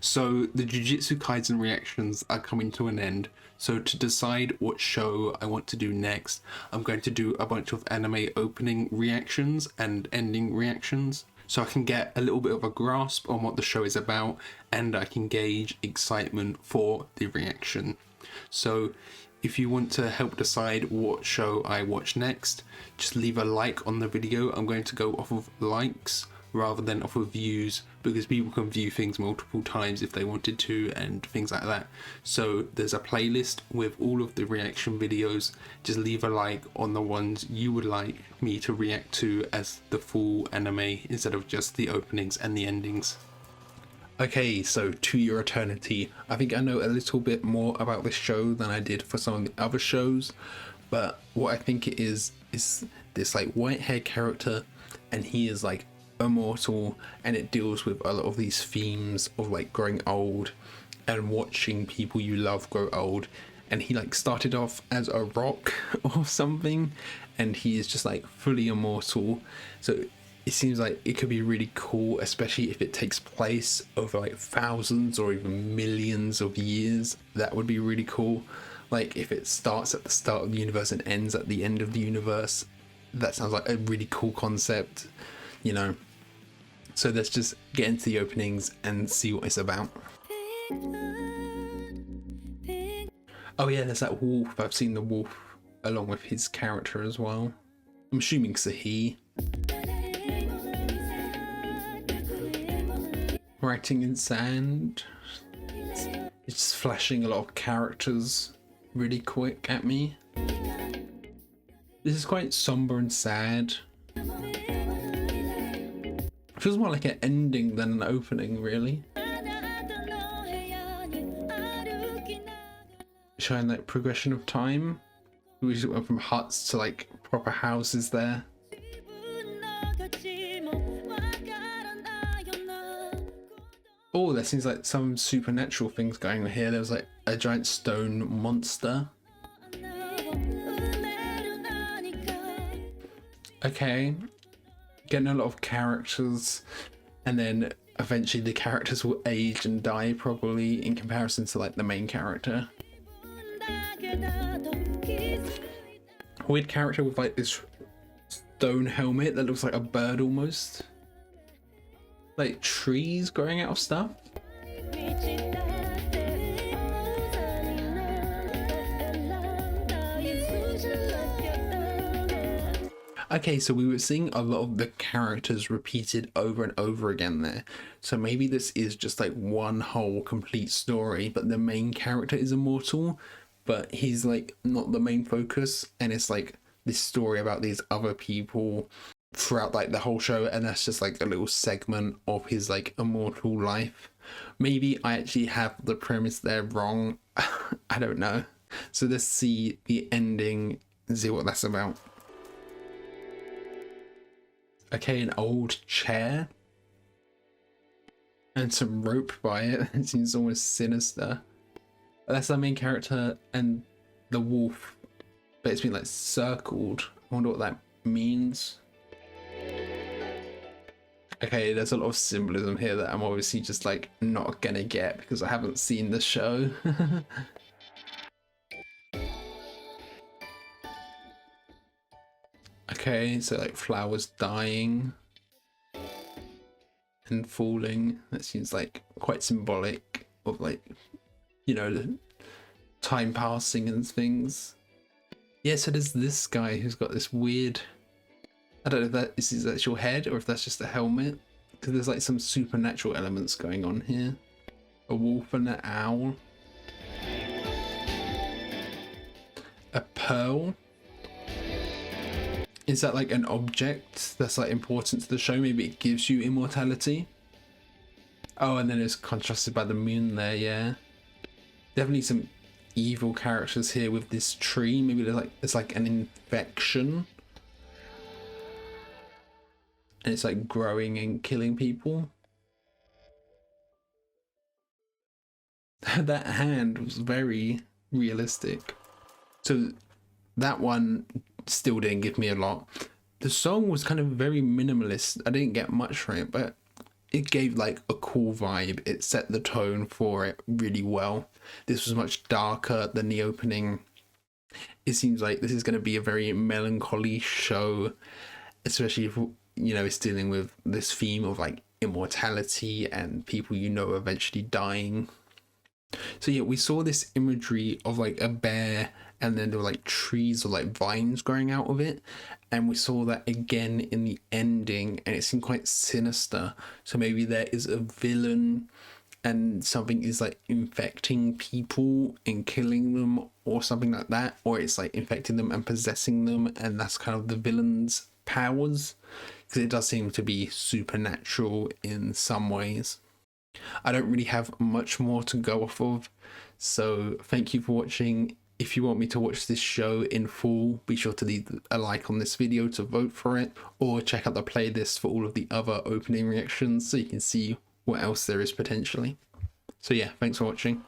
So the Jujutsu Kaisen reactions are coming to an end. So to decide what show I want to do next, I'm going to do a bunch of anime opening reactions and ending reactions. So I can get a little bit of a grasp on what the show is about, and I can gauge excitement for the reaction. So if you want to help decide what show I watch next, just leave a like on the video. I'm going to go off of likes rather than off of views, because people can view things multiple times if they wanted to and things like that. So there's a playlist with all of the reaction videos. Just leave a like on the ones you would like me to react to as the full anime instead of just the openings and the endings. Okay, so To Your Eternity. I think I know a little bit more about this show than I did for some of the other shows, but what I think it is this like white hair character, and he is like immortal, and it deals with a lot of these themes of like growing old and watching people you love grow old. And he like started off as a rock or something, and he is just like fully immortal. So it seems like it could be really cool, especially if it takes place over like thousands or even millions of years. That would be really cool. Like if it starts at the start of the universe and ends at the end of the universe, that sounds like a really cool concept, you know. So let's just get into the openings and see what it's about. Oh yeah, there's that wolf. I've seen the wolf along with his character as well. I'm assuming it's a he. Writing in sand. It's just flashing a lot of characters really quick at me. This is quite somber and sad. It feels more like an ending than an opening, really. Showing like progression of time. We just went from huts to like proper houses there. Oh, there seems like some supernatural things going on here. There was like a giant stone monster. Okay, getting a lot of characters, and then eventually the characters will age and die probably in comparison to like the main character. Weird character with like this stone helmet that looks like a bird almost. Like trees growing out of stuff. Okay, so we were seeing a lot of the characters repeated over and over again there. So maybe this is just like one whole complete story, but the main character is immortal, but he's like not the main focus, and it's like this story about these other people throughout like the whole show, and that's just like a little segment of his like immortal life. Maybe I actually have the premise there wrong. I don't know. So let's see the ending and see what that's about. Okay, an old chair and some rope by it. It seems almost sinister. That's our main character and the wolf, but it's been like circled. I wonder what that means. Okay, there's a lot of symbolism here that I'm obviously just like not gonna get because I haven't seen the show. Okay, so like flowers dying and falling. That seems like quite symbolic of like, you know, the time passing and things. Yeah, so there's this guy who's got this weird, I don't know if that is his actual head or if that's just a helmet, because there's like some supernatural elements going on here. A wolf and an owl. A pearl. Is that like an object that's like important to the show? Maybe it gives you immortality. Oh, and then it's contrasted by the moon there, yeah. Definitely some evil characters here with this tree. Maybe there's like an infection. And it's like growing and killing people. That hand was very realistic. So that one still didn't give me a lot. The song was kind of very minimalist. I didn't get much from it, but it gave like a cool vibe. It set the tone for it really well. This was much darker than the opening. It seems like this is going to be a very melancholy show, especially if, you know, it's dealing with this theme of like immortality and people, you know, eventually dying. So yeah, we saw this imagery of like a bear, and then there were like trees or like vines growing out of it, and we saw that again in the ending, and it seemed quite sinister. So maybe there is a villain and something is like infecting people and killing them or something like that, or it's like infecting them and possessing them, and that's kind of the villain's powers, because it does seem to be supernatural in some ways. I don't really have much more to go off of, so thank you for watching. If you want me to watch this show in full, be sure to leave a like on this video to vote for it, or check out the playlist for all of the other opening reactions so you can see what else there is potentially. So yeah, thanks for watching.